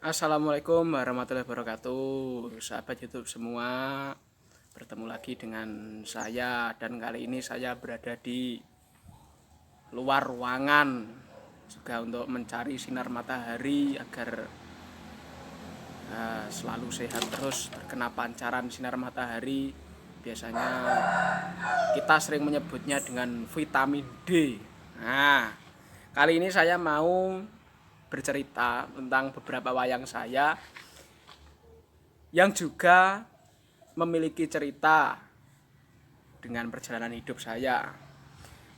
Assalamualaikum warahmatullahi wabarakatuh, sahabat YouTube semua. Bertemu lagi dengan saya, dan kali ini saya berada di luar ruangan juga untuk mencari sinar matahari agar selalu sehat terus, terkena pancaran sinar matahari. Biasanya kita sering menyebutnya dengan vitamin D. Nah, kali ini saya mau bercerita tentang beberapa wayang saya yang juga memiliki cerita dengan perjalanan hidup saya.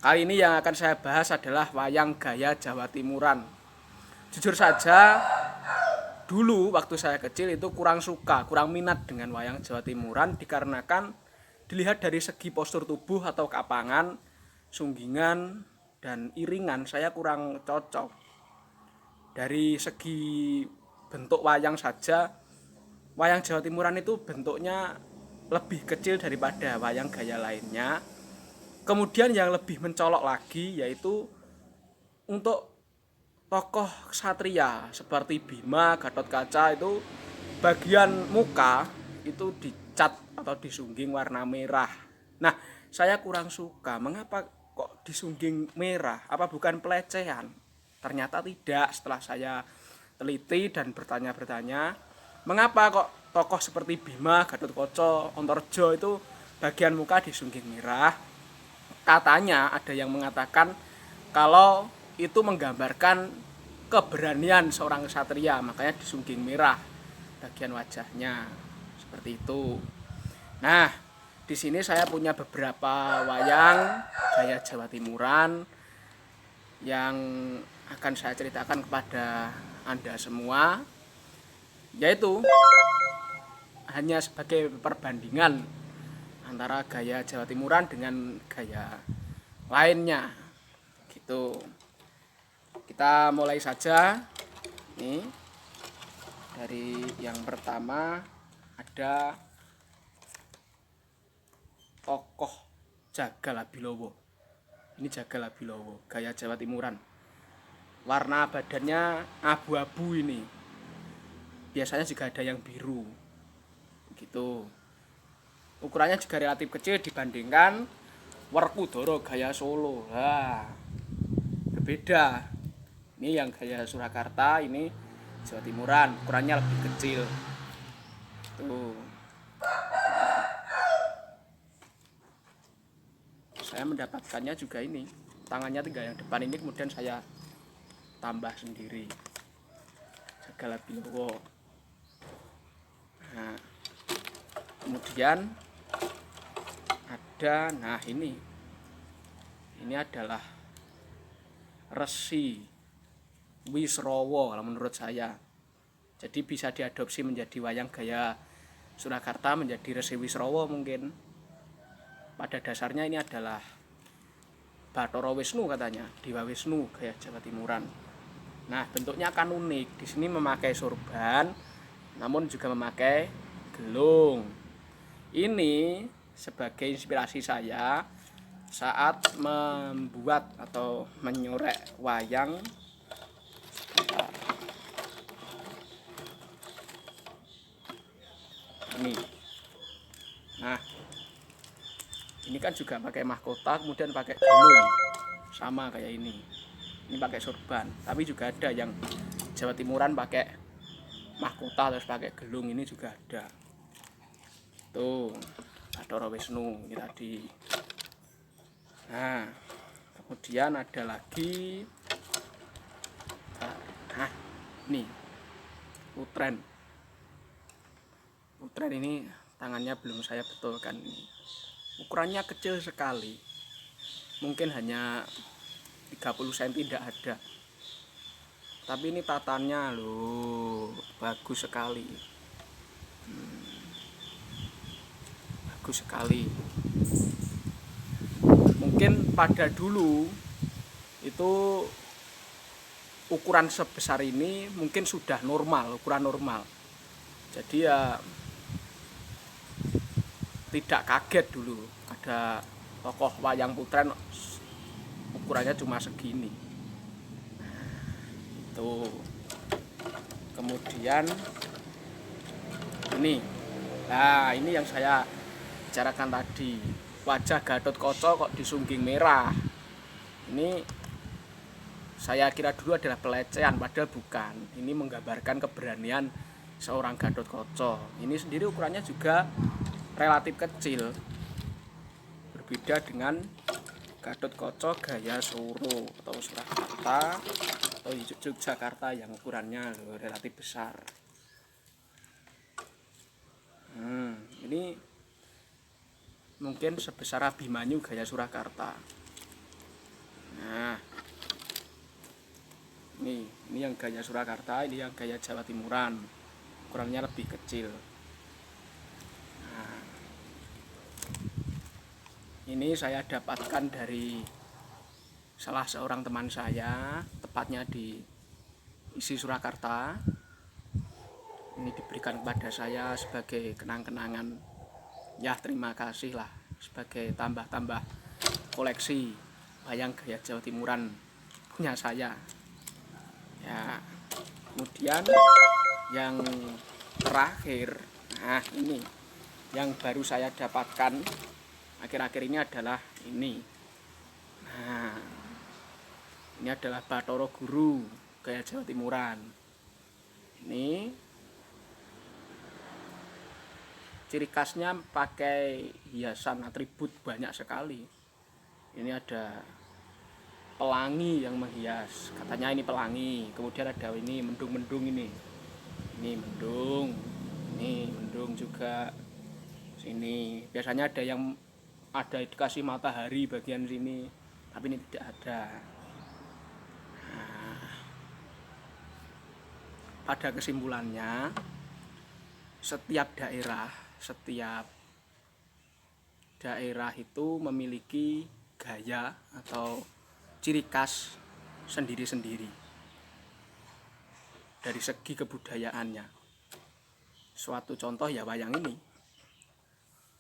Kali ini yang akan saya bahas adalah wayang gaya Jawa Timuran. Jujur saja, dulu waktu saya kecil itu kurang minat dengan wayang Jawa Timuran, dikarenakan dilihat dari segi postur tubuh atau kapangan, sunggingan, dan iringan saya kurang cocok. Dari segi bentuk wayang saja, wayang Jawa Timuran itu bentuknya lebih kecil daripada wayang gaya lainnya. Kemudian yang lebih mencolok lagi yaitu untuk tokoh ksatria seperti Bima, Gatotkaca, itu bagian muka itu dicat atau disungging warna merah. Nah, saya kurang suka. Mengapa kok disungging merah? Apa bukan pelecehan? Ternyata tidak. Setelah saya teliti dan bertanya-bertanya, mengapa kok tokoh seperti Bima, Gatotkaca, Antareja itu bagian muka disungging merah? Katanya ada yang mengatakan kalau itu menggambarkan keberanian seorang ksatria, makanya disungging merah bagian wajahnya. Seperti itu. Nah, di sini saya punya beberapa wayang gaya Jawa Timuran yang akan saya ceritakan kepada Anda semua, yaitu hanya sebagai perbandingan antara gaya Jawa Timuran dengan gaya lainnya gitu. Kita mulai saja. Nih, dari yang pertama ada tokoh Jagal Abilowo. Ini Jagal Abilowo gaya Jawa Timuran. Warna badannya abu-abu ini. Biasanya juga ada yang biru. Gitu. Ukurannya juga relatif kecil dibandingkan Werkudara gaya Solo. Nah, berbeda. Ini yang gaya Surakarta, ini Jawa Timuran, ukurannya lebih kecil. Tuh. Saya mendapatkannya juga ini. Tangannya tinggal yang depan ini, kemudian saya tambah sendiri. Jagal Abilowo. Nah, kemudian ada, nah ini adalah Resi Wisrawa kalau menurut saya. Jadi bisa diadopsi menjadi wayang gaya Surakarta, menjadi Resi Wisrawa mungkin. Pada dasarnya ini adalah Bathara Wisnu, katanya Dewa Wisnu gaya Jawa Timuran. Nah, bentuknya akan unik. Di sini memakai sorban, namun juga memakai gelung. Ini sebagai inspirasi saya saat membuat atau menyorek wayang. Ini. Nah, ini kan juga pakai mahkota, kemudian pakai gelung. Sama kayak ini. Ini pakai sorban, tapi juga ada yang Jawa Timuran pakai mahkota terus pakai gelung, ini juga ada. Tuh, Bathara Wisnu ini tadi. Nah, kemudian ada lagi, nah ini Putren. Putren ini tangannya belum saya betulkan. Ukurannya kecil sekali, mungkin hanya 30 cm, tidak ada. Tapi ini tatannya loh, bagus sekali. Bagus sekali. Mungkin pada dulu itu ukuran sebesar ini mungkin sudah normal, ukuran normal. Jadi ya tidak kaget dulu ada tokoh wayang Putren ukurannya cuma segini. Itu. Kemudian ini. Nah, ini yang saya bicarakan tadi. Wajah Gatotkaca kok disungging merah. Ini saya kira dulu adalah pelecehan, padahal bukan. Ini menggambarkan keberanian seorang Gatotkaca. Ini sendiri ukurannya juga relatif kecil. Berbeda dengan Gatotkaca gaya Suro atau Surakarta atau Yogyakarta yang ukurannya relatif besar. Ini mungkin sebesar Abimanyu gaya Surakarta. Nah, ini yang gaya Surakarta, ini yang gaya Jawa Timuran. Ukurannya lebih kecil. Nah, ini saya dapatkan dari salah seorang teman saya, tepatnya di Isi Surakarta. Ini diberikan kepada saya sebagai kenang-kenangan. Ya, terima kasih lah, sebagai tambah-tambah koleksi wayang gaya Jawa Timuran punya saya. Ya, kemudian yang terakhir, nah ini yang baru saya dapatkan akhir-akhir ini adalah ini. Nah, ini adalah Bathara Guru gaya Jawa Timuran. Ini ciri khasnya pakai hiasan atribut banyak sekali. Ini ada pelangi yang menghias, katanya ini pelangi. Kemudian ada ini mendung-mendung ini mendung juga. Sini biasanya ada yang dikasih matahari bagian sini, tapi ini tidak ada. Nah, pada kesimpulannya, setiap daerah itu memiliki gaya atau ciri khas sendiri-sendiri dari segi kebudayaannya. Suatu contoh ya wayang ini.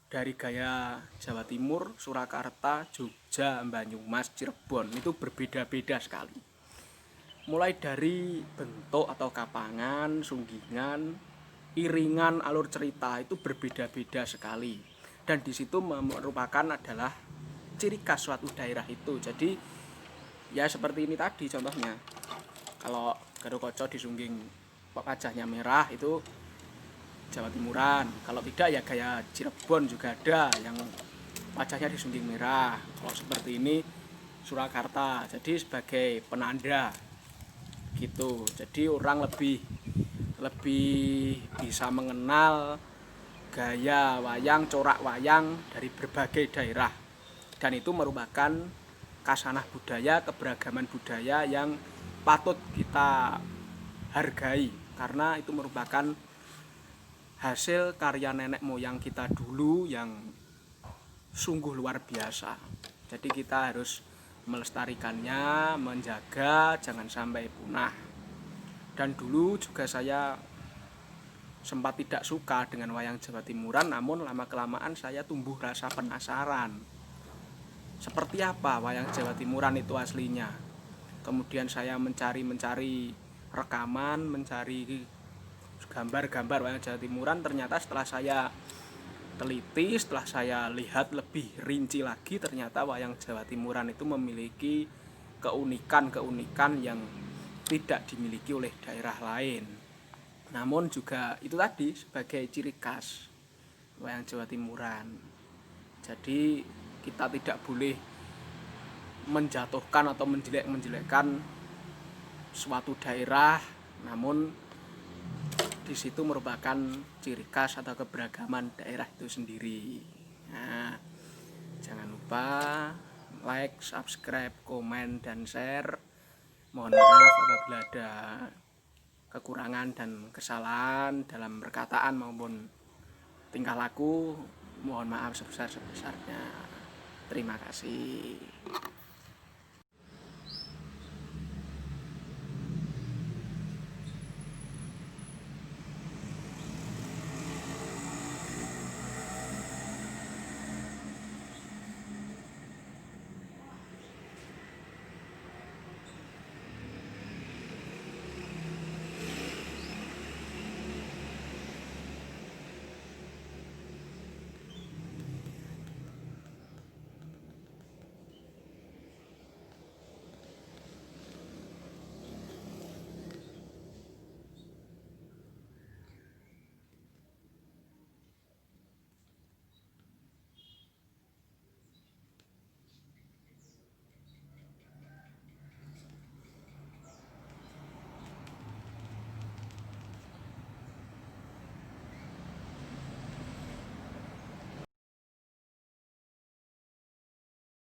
Dari gaya Jawa Timur, Surakarta, Jogja, Banyumas, Cirebon itu berbeda-beda sekali. Mulai dari bentuk atau kapangan, sunggingan, iringan, alur cerita itu berbeda-beda sekali. Dan di situ merupakan adalah ciri khas suatu daerah itu. Jadi ya seperti ini tadi contohnya. Kalau Gatotkaca disungging wajahnya merah itu Jawa Timuran. Kalau tidak ya gaya Cirebon juga ada yang wajahnya disungging merah. Kalau seperti ini Surakarta. Jadi sebagai penanda gitu. Jadi orang lebih bisa mengenal gaya wayang, corak wayang dari berbagai daerah. Dan itu merupakan kasanah budaya, keberagaman budaya yang patut kita hargai, karena itu merupakan hasil karya nenek moyang kita dulu yang sungguh luar biasa. Jadi kita harus melestarikannya, menjaga, jangan sampai punah. Dan dulu juga saya sempat tidak suka dengan wayang Jawa Timuran, namun lama-kelamaan saya tumbuh rasa penasaran. Seperti apa wayang Jawa Timuran itu aslinya. Kemudian saya mencari rekaman, mencari gambar-gambar wayang Jawa Timuran. Ternyata setelah saya teliti, setelah saya lihat lebih rinci lagi, ternyata wayang Jawa Timuran itu memiliki keunikan yang tidak dimiliki oleh daerah lain. Namun juga itu tadi sebagai ciri khas wayang Jawa Timuran. Jadi kita tidak boleh menjatuhkan atau menjelekkan suatu daerah, namun di situ merupakan ciri khas atau keberagaman daerah itu sendiri. Nah, jangan lupa like, subscribe, komen, dan share. Mohon maaf apabila ada kekurangan dan kesalahan dalam perkataan maupun tingkah laku. Mohon maaf sebesar-besarnya. Terima kasih.